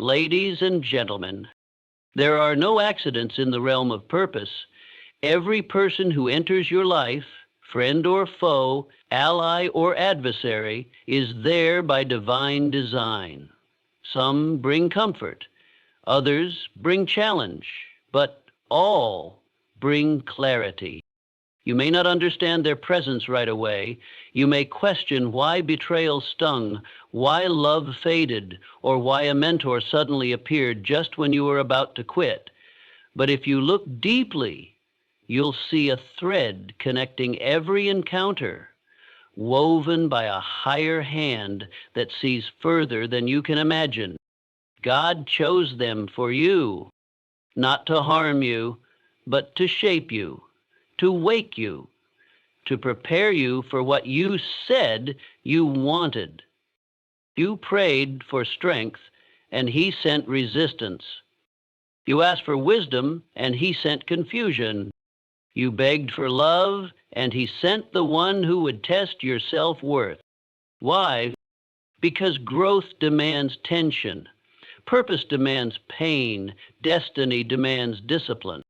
Ladies and gentlemen, there are no accidents in the realm of purpose. Every person who enters your life, friend or foe, ally or adversary, is there by divine design. Some bring comfort, others bring challenge, but all bring clarity. You may not understand their presence right away. You may question why betrayal stung, why love faded, or why a mentor suddenly appeared just when you were about to quit. But if you look deeply, you'll see a thread connecting every encounter, woven by a higher hand that sees further than you can imagine. God chose them for you, not to harm you, but to shape you, to wake you, to prepare you for what you said you wanted. You prayed for strength, and He sent resistance. You asked for wisdom, and He sent confusion. You begged for love, and He sent the one who would test your self-worth. Why? Because growth demands tension. Purpose demands pain. Destiny demands discipline.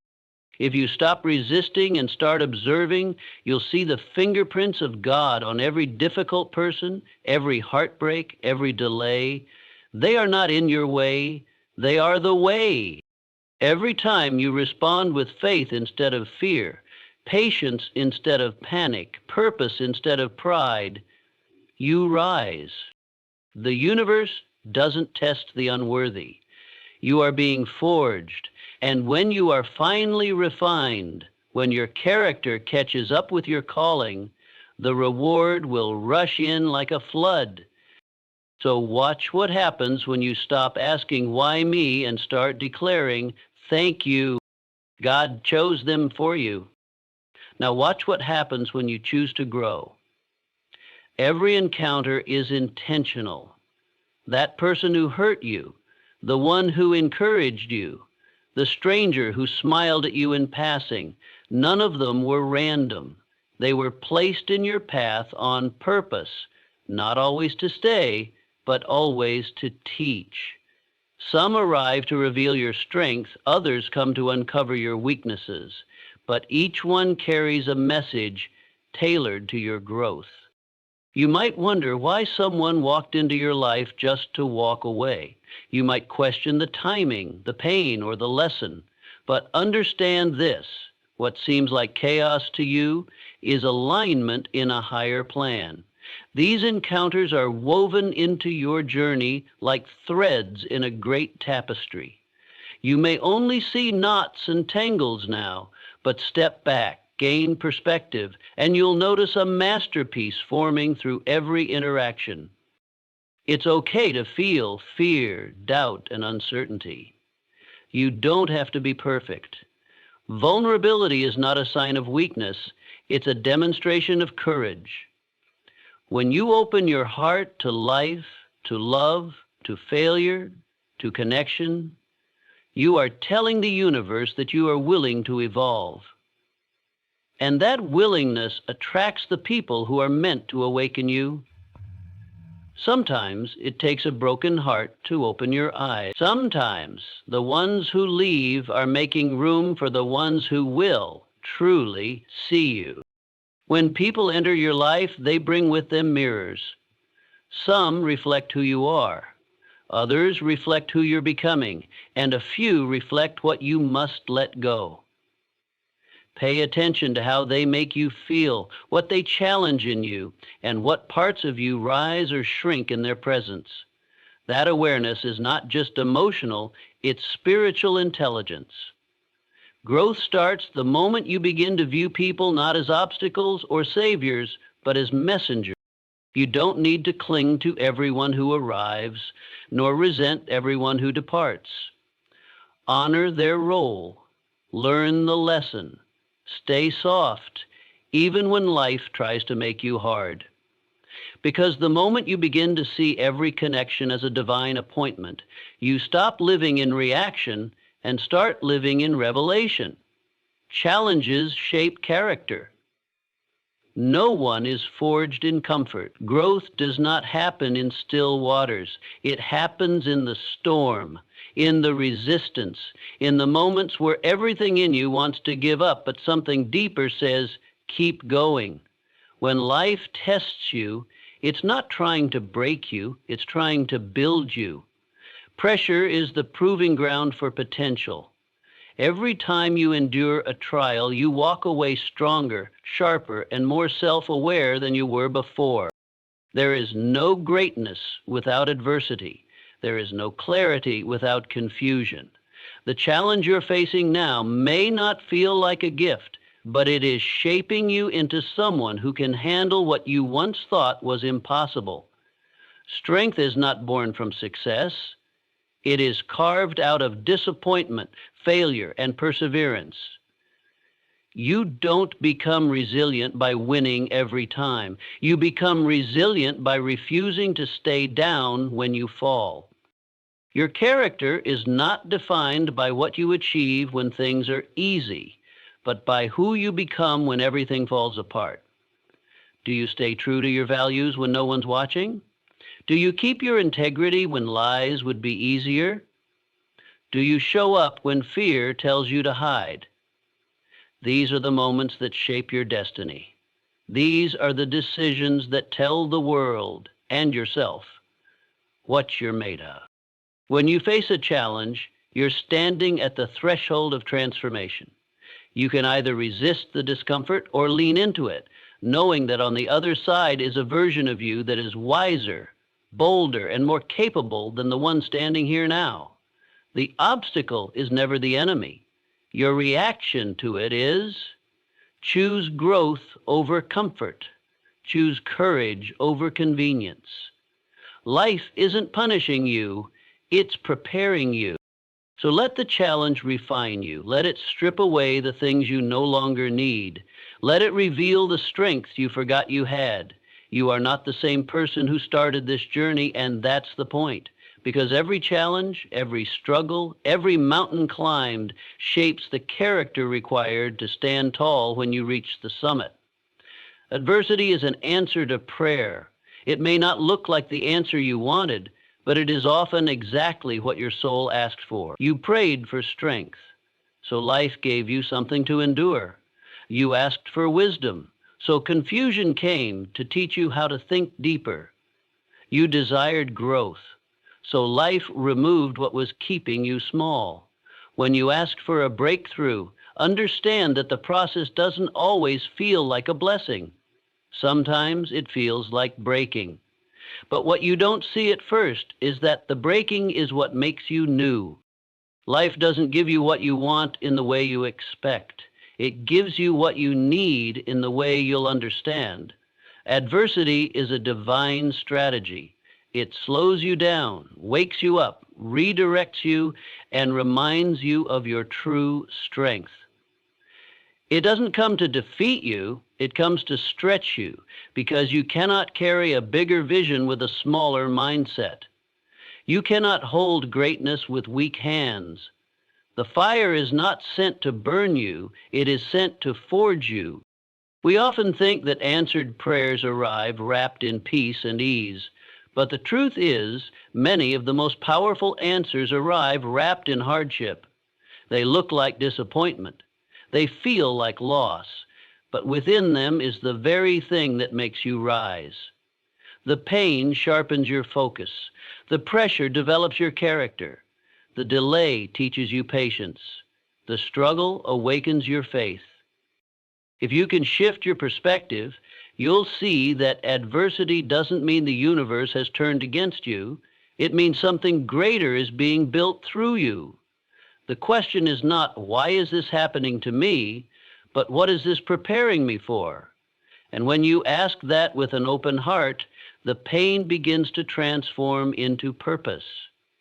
If you stop resisting and start observing, you'll see the fingerprints of God on every difficult person, every heartbreak, every delay. They are not in your way. They are the way. Every time you respond with faith instead of fear, patience instead of panic, purpose instead of pride, you rise. The universe doesn't test the unworthy. You are being forged, and when you are finally refined, when your character catches up with your calling, the reward will rush in like a flood. So watch what happens when you stop asking, "Why me?" and start declaring, "Thank you. God chose them for you." Now watch what happens when you choose to grow. Every encounter is intentional. That person who hurt you, the one who encouraged you, the stranger who smiled at you in passing, none of them were random. They were placed in your path on purpose, not always to stay, but always to teach. Some arrive to reveal your strength, others come to uncover your weaknesses, but each one carries a message tailored to your growth. You might wonder why someone walked into your life just to walk away. You might question the timing, the pain, or the lesson. But understand this: what seems like chaos to you is alignment in a higher plan. These encounters are woven into your journey like threads in a great tapestry. You may only see knots and tangles now, but step back, gain perspective, and you'll notice a masterpiece forming through every interaction. It's okay to feel fear, doubt, and uncertainty. You don't have to be perfect. Vulnerability is not a sign of weakness, it's a demonstration of courage. When you open your heart to life, to love, to failure, to connection, you are telling the universe that you are willing to evolve. And that willingness attracts the people who are meant to awaken you. Sometimes it takes a broken heart to open your eyes. Sometimes the ones who leave are making room for the ones who will truly see you. When people enter your life, they bring with them mirrors. Some reflect who you are. Others reflect who you're becoming, and a few reflect what you must let go. Pay attention to how they make you feel, what they challenge in you, and what parts of you rise or shrink in their presence. That awareness is not just emotional, it's spiritual intelligence. Growth starts the moment you begin to view people not as obstacles or saviors, but as messengers. You don't need to cling to everyone who arrives, nor resent everyone who departs. Honor their role, learn the lesson, stay soft, even when life tries to make you hard. Because the moment you begin to see every connection as a divine appointment, you stop living in reaction and start living in revelation. Challenges shape character. No one is forged in comfort. Growth does not happen in still waters. It happens in the storm, in the resistance, in the moments where everything in you wants to give up, but something deeper says, keep going. When life tests you, it's not trying to break you, it's trying to build you. Pressure is the proving ground for potential. Every time you endure a trial, you walk away stronger, sharper, and more self-aware than you were before. There is no greatness without adversity. There is no clarity without confusion. The challenge you're facing now may not feel like a gift, but it is shaping you into someone who can handle what you once thought was impossible. Strength is not born from success. It is carved out of disappointment, failure, and perseverance. You don't become resilient by winning every time. You become resilient by refusing to stay down when you fall. Your character is not defined by what you achieve when things are easy, but by who you become when everything falls apart. Do you stay true to your values when no one's watching? Do you keep your integrity when lies would be easier? Do you show up when fear tells you to hide? These are the moments that shape your destiny. These are the decisions that tell the world and yourself what you're made of. When you face a challenge, you're standing at the threshold of transformation. You can either resist the discomfort or lean into it, knowing that on the other side is a version of you that is wiser, bolder, and more capable than the one standing here now. The obstacle is never the enemy. Your reaction to it is choose growth over comfort. Choose courage over convenience. Life isn't punishing you, it's preparing you. So let the challenge refine you. Let it strip away the things you no longer need. Let it reveal the strengths you forgot you had. You are not the same person who started this journey, and that's the point. Because every challenge, every struggle, every mountain climbed shapes the character required to stand tall when you reach the summit. Adversity is an answer to prayer. It may not look like the answer you wanted, but it is often exactly what your soul asked for. You prayed for strength, so life gave you something to endure. You asked for wisdom, so confusion came to teach you how to think deeper. You desired growth, so life removed what was keeping you small. When you asked for a breakthrough, understand that the process doesn't always feel like a blessing. Sometimes it feels like breaking. But what you don't see at first is that the breaking is what makes you new. Life doesn't give you what you want in the way you expect. It gives you what you need in the way you'll understand. Adversity is a divine strategy. It slows you down, wakes you up, redirects you, and reminds you of your true strength. It doesn't come to defeat you, it comes to stretch you, because you cannot carry a bigger vision with a smaller mindset. You cannot hold greatness with weak hands. The fire is not sent to burn you, it is sent to forge you. We often think that answered prayers arrive wrapped in peace and ease, but the truth is, many of the most powerful answers arrive wrapped in hardship. They look like disappointment. They feel like loss, but within them is the very thing that makes you rise. The pain sharpens your focus. The pressure develops your character. The delay teaches you patience. The struggle awakens your faith. If you can shift your perspective, you'll see that adversity doesn't mean the universe has turned against you. It means something greater is being built through you. The question is not, why is this happening to me, but what is this preparing me for? And when you ask that with an open heart, the pain begins to transform into purpose.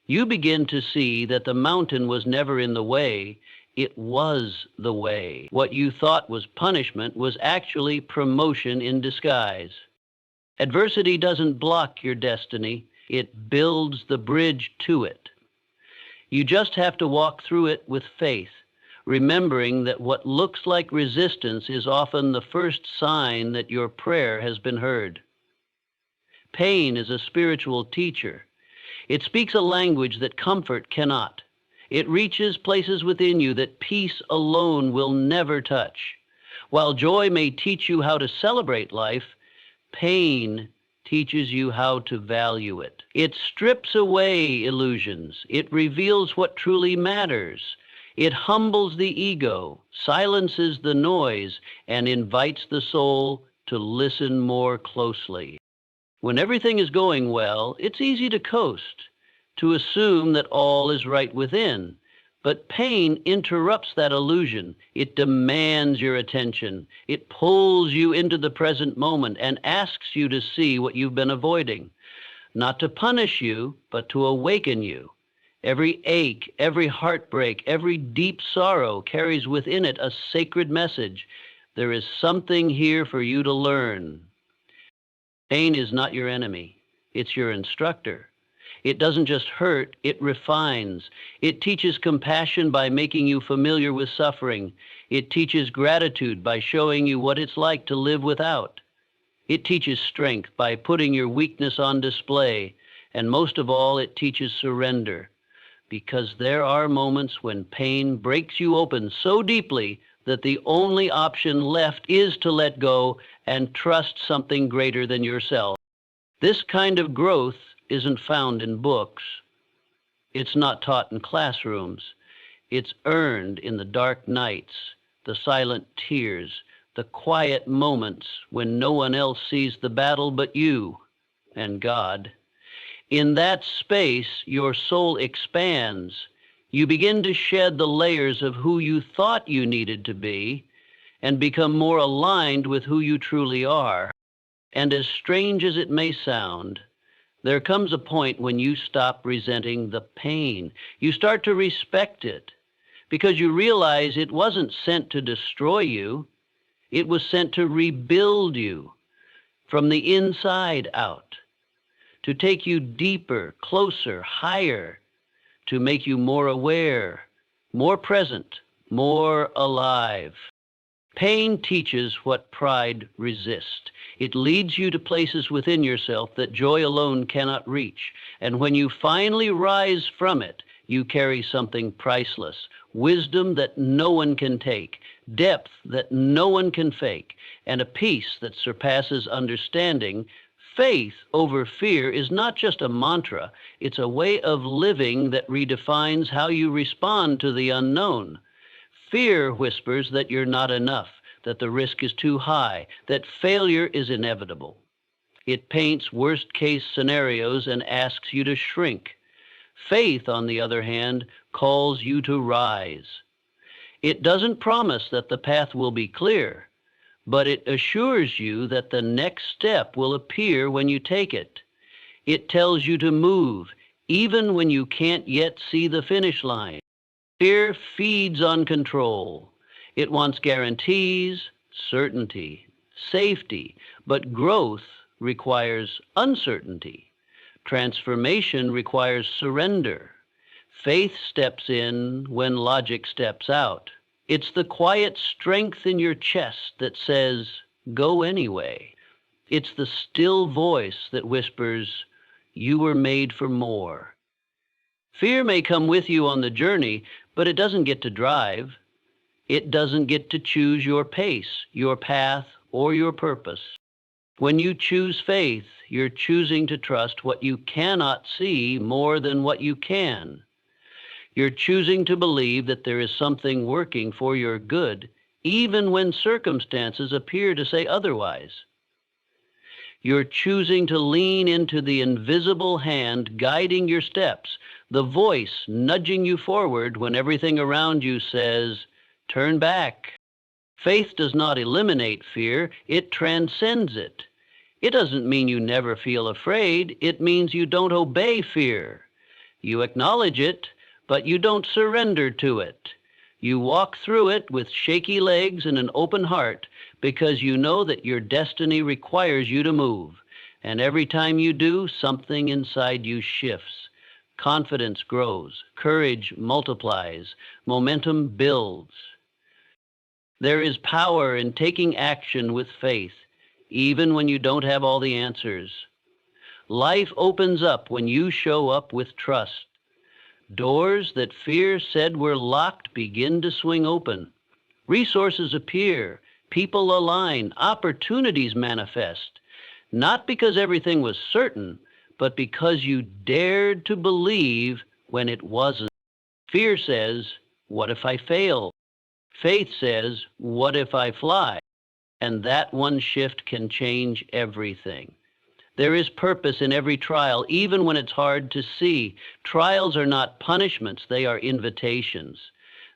You begin to see that the mountain was never in the way, it was the way. What you thought was punishment was actually promotion in disguise. Adversity doesn't block your destiny, it builds the bridge to it. You just have to walk through it with faith, remembering that what looks like resistance is often the first sign that your prayer has been heard. Pain is a spiritual teacher. It speaks a language that comfort cannot. It reaches places within you that peace alone will never touch. While joy may teach you how to celebrate life, pain teaches you how to value it. It strips away illusions. It reveals what truly matters. It humbles the ego, silences the noise, and invites the soul to listen more closely. When everything is going well, it's easy to coast, to assume that all is right within. But pain interrupts that illusion. It demands your attention. It pulls you into the present moment and asks you to see what you've been avoiding, not to punish you, but to awaken you. Every ache, every heartbreak, every deep sorrow carries within it a sacred message. There is something here for you to learn. Pain is not your enemy. It's your instructor. It doesn't just hurt, it refines. It teaches compassion by making you familiar with suffering. It teaches gratitude by showing you what it's like to live without. It teaches strength by putting your weakness on display. And most of all, it teaches surrender. Because there are moments when pain breaks you open so deeply that the only option left is to let go and trust something greater than yourself. This kind of growth isn't found in books. It's not taught in classrooms. It's earned in the dark nights, the silent tears, the quiet moments when no one else sees the battle but you and God. In that space, your soul expands. You begin to shed the layers of who you thought you needed to be and become more aligned with who you truly are. And as strange as it may sound, there comes a point when you stop resenting the pain. You start to respect it because you realize it wasn't sent to destroy you. It was sent to rebuild you from the inside out, to take you deeper, closer, higher, to make you more aware, more present, more alive. Pain teaches what pride resists. It leads you to places within yourself that joy alone cannot reach. And when you finally rise from it, you carry something priceless, wisdom that no one can take, depth that no one can fake, and a peace that surpasses understanding. Faith over fear is not just a mantra, it's a way of living that redefines how you respond to the unknown. Fear whispers that you're not enough, that the risk is too high, that failure is inevitable. It paints worst-case scenarios and asks you to shrink. Faith, on the other hand, calls you to rise. It doesn't promise that the path will be clear, but it assures you that the next step will appear when you take it. It tells you to move, even when you can't yet see the finish line. Fear feeds on control. It wants guarantees, certainty, safety, but growth requires uncertainty. Transformation requires surrender. Faith steps in when logic steps out. It's the quiet strength in your chest that says, go anyway. It's the still voice that whispers, you were made for more. Fear may come with you on the journey, but it doesn't get to drive. It doesn't get to choose your pace, your path, or your purpose. When you choose faith, you're choosing to trust what you cannot see more than what you can. You're choosing to believe that there is something working for your good, even when circumstances appear to say otherwise. You're choosing to lean into the invisible hand guiding your steps, the voice nudging you forward when everything around you says, turn back. Faith does not eliminate fear, it transcends it. It doesn't mean you never feel afraid, it means you don't obey fear. You acknowledge it, but you don't surrender to it. You walk through it with shaky legs and an open heart because you know that your destiny requires you to move. And every time you do, something inside you shifts. confidence grows, courage multiplies, momentum builds. There is power in taking action with faith, even when you don't have all the answers. Life opens up when you show up with trust. Doors that fear said were locked begin to swing open. Resources appear, people align, opportunities manifest, not because everything was certain, but because you dared to believe when it wasn't. Fear says, what if I fail? Faith says, what if I fly? And that one shift can change everything. There is purpose in every trial, even when it's hard to see. Trials are not punishments, they are invitations.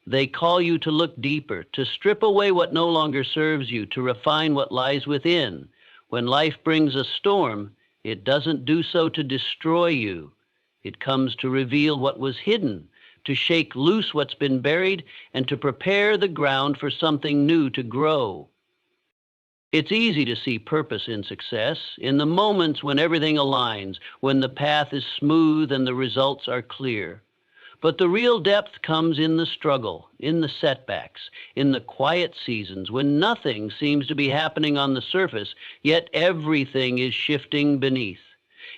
They call you to look deeper, to strip away what no longer serves you, to refine what lies within. When life brings a storm, it doesn't do so to destroy you. It comes to reveal what was hidden, to shake loose what's been buried, and to prepare the ground for something new to grow. It's easy to see purpose in success, in the moments when everything aligns, when the path is smooth and the results are clear. But the real depth comes in the struggle, in the setbacks, in the quiet seasons when nothing seems to be happening on the surface, yet everything is shifting beneath.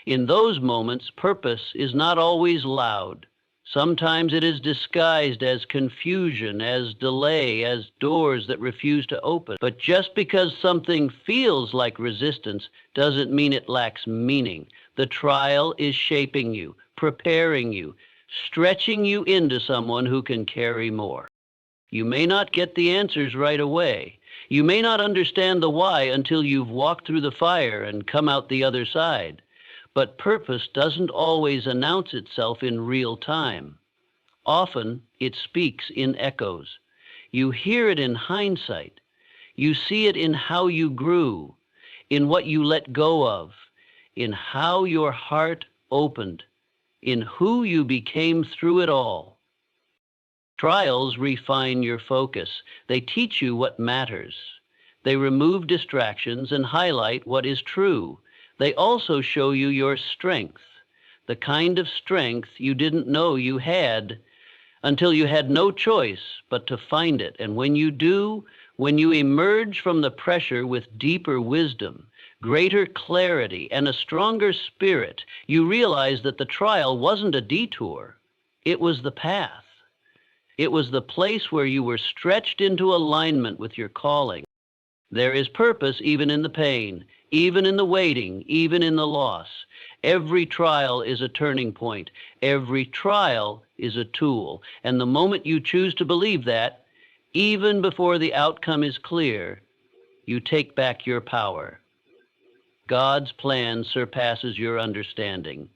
In those moments, purpose is not always loud. Sometimes it is disguised as confusion, as delay, as doors that refuse to open. But just because something feels like resistance doesn't mean it lacks meaning. The trial is shaping you, preparing you, stretching you into someone who can carry more. You may not get the answers right away. You may not understand the why until you've walked through the fire and come out the other side. But purpose doesn't always announce itself in real time. Often, it speaks in echoes. You hear it in hindsight. You see it in how you grew, in what you let go of, in how your heart opened, in who you became through it all. Trials refine your focus. They teach you what matters. They remove distractions and highlight what is true. They also show you your strength, the kind of strength you didn't know you had until you had no choice but to find it. And when you do, when you emerge from the pressure with deeper wisdom, greater clarity, and a stronger spirit, you realize that the trial wasn't a detour. It was the path. It was the place where you were stretched into alignment with your calling. There is purpose even in the pain, even in the waiting, even in the loss. Every trial is a turning point. Every trial is a tool. And the moment you choose to believe that, even before the outcome is clear, you take back your power. God's plan surpasses your understanding.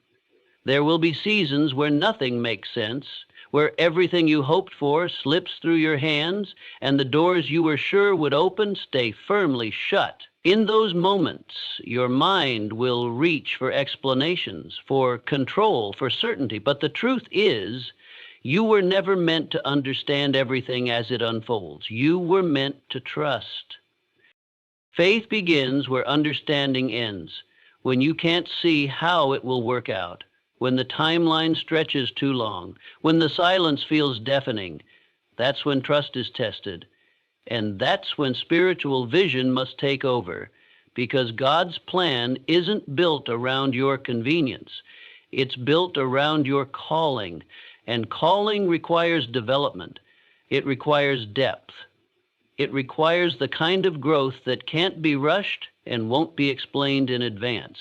There will be seasons where nothing makes sense, where everything you hoped for slips through your hands, and the doors you were sure would open stay firmly shut. In those moments, your mind will reach for explanations, for control, for certainty. But the truth is, you were never meant to understand everything as it unfolds. You were meant to trust. Faith begins where understanding ends, when you can't see how it will work out, when the timeline stretches too long, when the silence feels deafening. That's when trust is tested. And that's when spiritual vision must take over, because God's plan isn't built around your convenience. It's built around your calling, and calling requires development. It requires depth. It requires the kind of growth that can't be rushed and won't be explained in advance.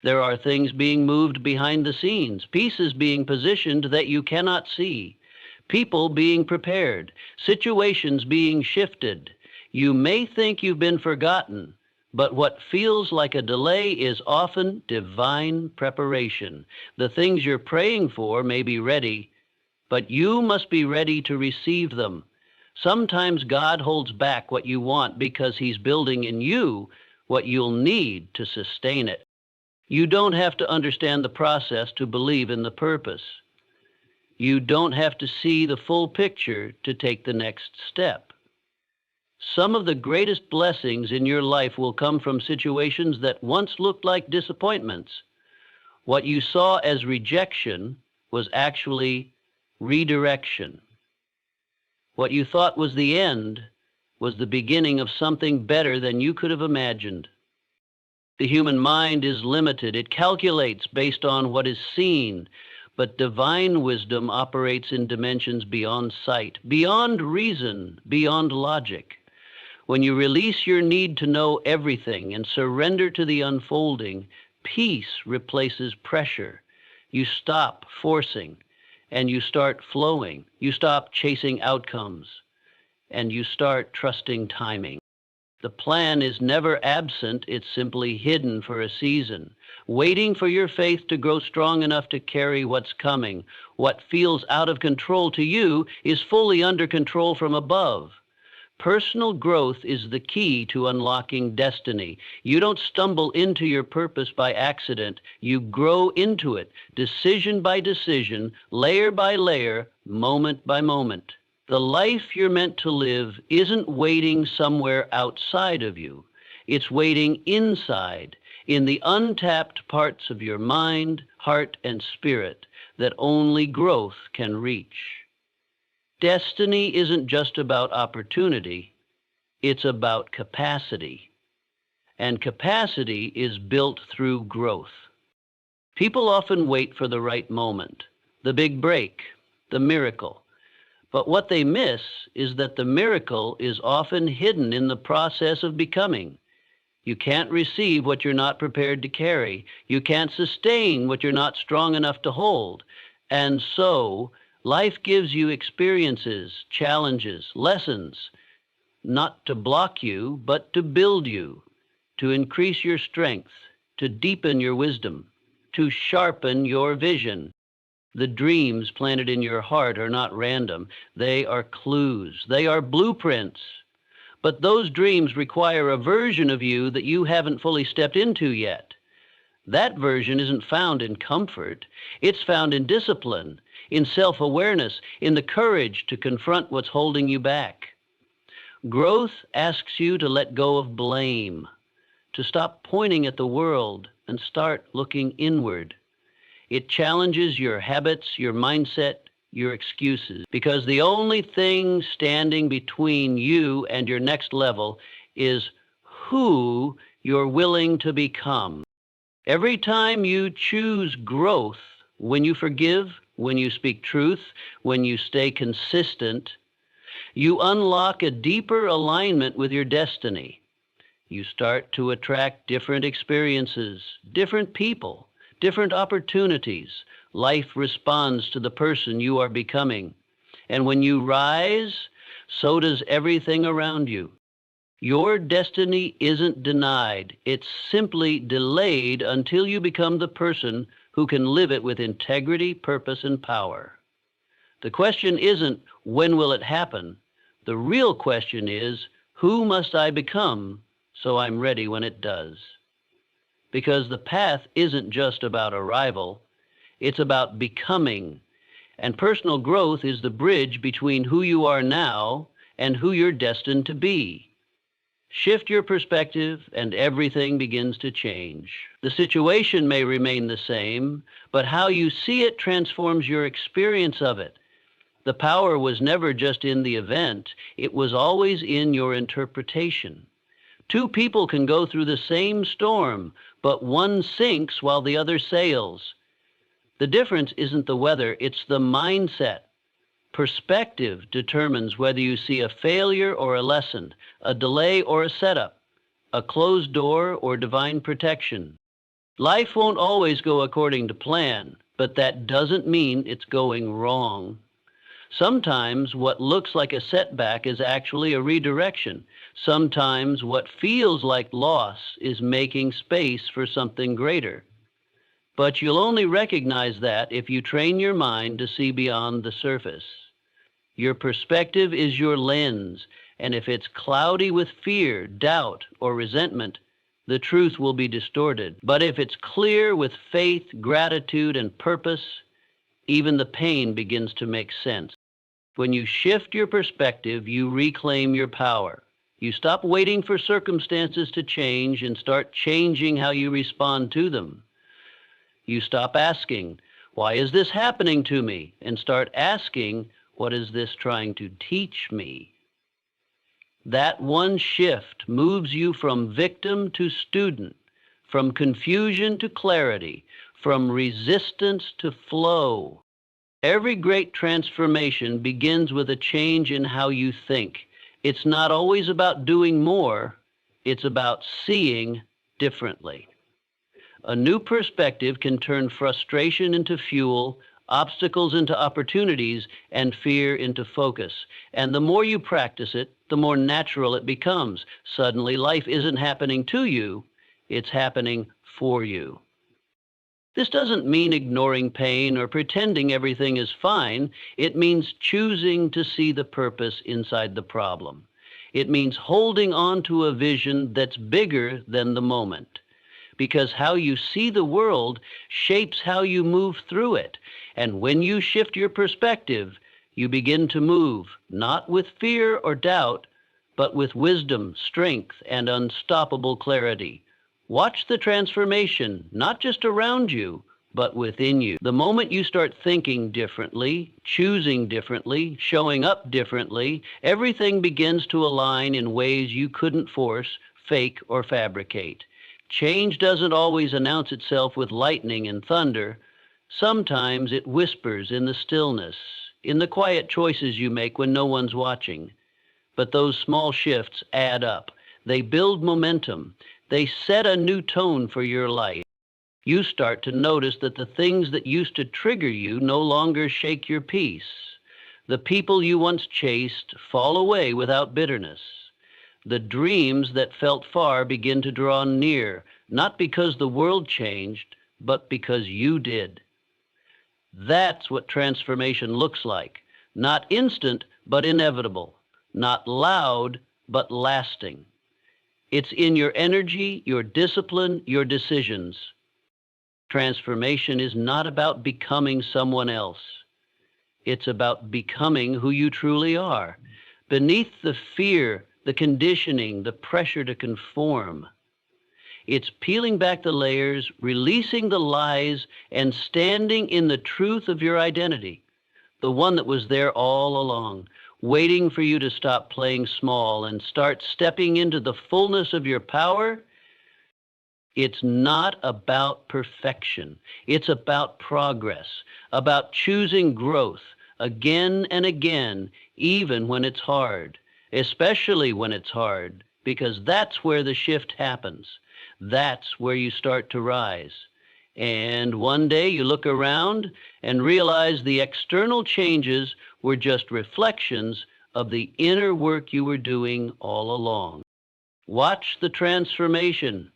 There are things being moved behind the scenes, pieces being positioned that you cannot see, people being prepared, situations being shifted. You may think you've been forgotten, but what feels like a delay is often divine preparation. The things you're praying for may be ready, but you must be ready to receive them. Sometimes God holds back what you want because He's building in you what you'll need to sustain it. You don't have to understand the process to believe in the purpose. You don't have to see the full picture to take the next step. Some of the greatest blessings in your life will come from situations that once looked like disappointments. What you saw as rejection was actually redirection. What you thought was the end was the beginning of something better than you could have imagined. The human mind is limited. It calculates based on what is seen, but divine wisdom operates in dimensions beyond sight, beyond reason, beyond logic. When you release your need to know everything and surrender to the unfolding, peace replaces pressure. You stop forcing and you start flowing. You stop chasing outcomes and you start trusting timing. The plan is never absent, it's simply hidden for a season, waiting for your faith to grow strong enough to carry what's coming. What feels out of control to you is fully under control from above. Personal growth is the key to unlocking destiny. You don't stumble into your purpose by accident. You grow into it, decision by decision, layer by layer, moment by moment. The life you're meant to live isn't waiting somewhere outside of you. It's waiting inside, in the untapped parts of your mind, heart, and spirit that only growth can reach. Destiny isn't just about opportunity, it's about capacity. And capacity is built through growth. People often wait for the right moment, the big break, the miracle. But what they miss is that the miracle is often hidden in the process of becoming. You can't receive what you're not prepared to carry. You can't sustain what you're not strong enough to hold. And so, life gives you experiences, challenges, lessons, not to block you, but to build you, to increase your strength, to deepen your wisdom, to sharpen your vision. The dreams planted in your heart are not random. They are clues. They are blueprints. But those dreams require a version of you that you haven't fully stepped into yet. That version isn't found in comfort. It's found in discipline, in self-awareness, in the courage to confront what's holding you back. Growth asks you to let go of blame, to stop pointing at the world and start looking inward. It challenges your habits, your mindset, your excuses, because the only thing standing between you and your next level is who you're willing to become. Every time you choose growth, when you forgive, when you speak truth, when you stay consistent, you unlock a deeper alignment with your destiny. You start to attract different experiences, different people, different opportunities. Life responds to the person you are becoming. And when you rise, so does everything around you. Your destiny isn't denied. It's simply delayed until you become the person who can live it with integrity, purpose, and power. The question isn't, when will it happen? The real question is, who must I become so I'm ready when it does? Because the path isn't just about arrival, it's about becoming. And personal growth is the bridge between who you are now and who you're destined to be. Shift your perspective and everything begins to change. The situation may remain the same, but how you see it transforms your experience of it. The power was never just in the event, it was always in your interpretation. Two people can go through the same storm, but one sinks while the other sails. The difference isn't the weather, it's the mindset. Perspective determines whether you see a failure or a lesson, a delay or a setup, a closed door or divine protection. Life won't always go according to plan, but that doesn't mean it's going wrong. Sometimes what looks like a setback is actually a redirection. Sometimes what feels like loss is making space for something greater. But you'll only recognize that if you train your mind to see beyond the surface. Your perspective is your lens, and if it's cloudy with fear, doubt, or resentment, the truth will be distorted. But if it's clear with faith, gratitude, and purpose, even the pain begins to make sense. When you shift your perspective, you reclaim your power. You stop waiting for circumstances to change and start changing how you respond to them. You stop asking, Why is this happening to me? And start asking, what is this trying to teach me? That one shift moves you from victim to student, from confusion to clarity, from resistance to flow. Every great transformation begins with a change in how you think. It's not always about doing more, it's about seeing differently. A new perspective can turn frustration into fuel, obstacles into opportunities, and fear into focus. And the more you practice it, the more natural it becomes. Suddenly, life isn't happening to you, it's happening for you. This doesn't mean ignoring pain or pretending everything is fine. It means choosing to see the purpose inside the problem. It means holding on to a vision that's bigger than the moment. Because how you see the world shapes how you move through it. And when you shift your perspective, you begin to move, not with fear or doubt, but with wisdom, strength, and unstoppable clarity. Watch the transformation, not just around you, but within you. The moment you start thinking differently, choosing differently, showing up differently, everything begins to align in ways you couldn't force, fake, or fabricate. Change doesn't always announce itself with lightning and thunder. Sometimes it whispers in the stillness, in the quiet choices you make when no one's watching. But those small shifts add up. They build momentum. They set a new tone for your life. You start to notice that the things that used to trigger you no longer shake your peace. The people you once chased fall away without bitterness. The dreams that felt far begin to draw near, not because the world changed, but because you did. That's what transformation looks like. Not instant, but inevitable. Not loud, but lasting. It's in your energy, your discipline, your decisions. Transformation is not about becoming someone else. It's about becoming who you truly are. Beneath the fear, the conditioning, the pressure to conform. It's peeling back the layers, releasing the lies, and standing in the truth of your identity, the one that was there all along, waiting for you to stop playing small and start stepping into the fullness of your power. It's not about perfection. It's about progress, about choosing growth again and again, even when it's hard, especially when it's hard, because that's where the shift happens. That's where you start to rise. And one day you look around and realize the external changes were just reflections of the inner work you were doing all along. Watch the transformation,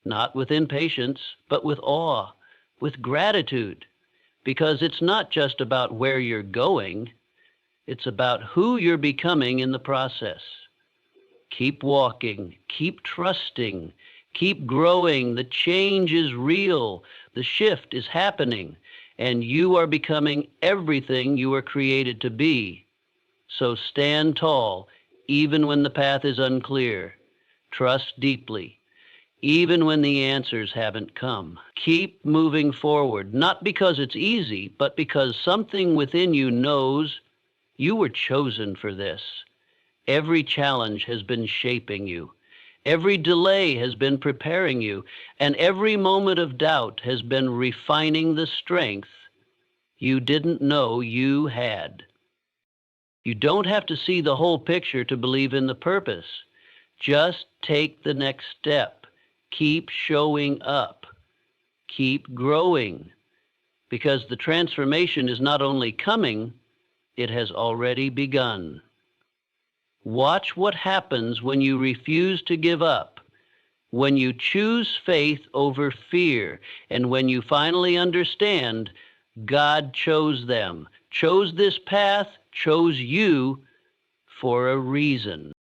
not with impatience, but with awe, with gratitude, because it's not just about where you're going, it's about who you're becoming in the process. Keep walking, keep trusting, keep growing. The change is real, the shift is happening, and you are becoming everything you were created to be. So stand tall, even when the path is unclear. Trust deeply, even when the answers haven't come. Keep moving forward, not because it's easy, but because something within you knows you were chosen for this. Every challenge has been shaping you. Every delay has been preparing you, and every moment of doubt has been refining the strength you didn't know you had. You don't have to see the whole picture to believe in the purpose. Just take the next step. Keep showing up. Keep growing. Because the transformation is not only coming, it has already begun. Watch what happens when you refuse to give up, when you choose faith over fear, and when you finally understand God chose them, chose this path, chose you for a reason.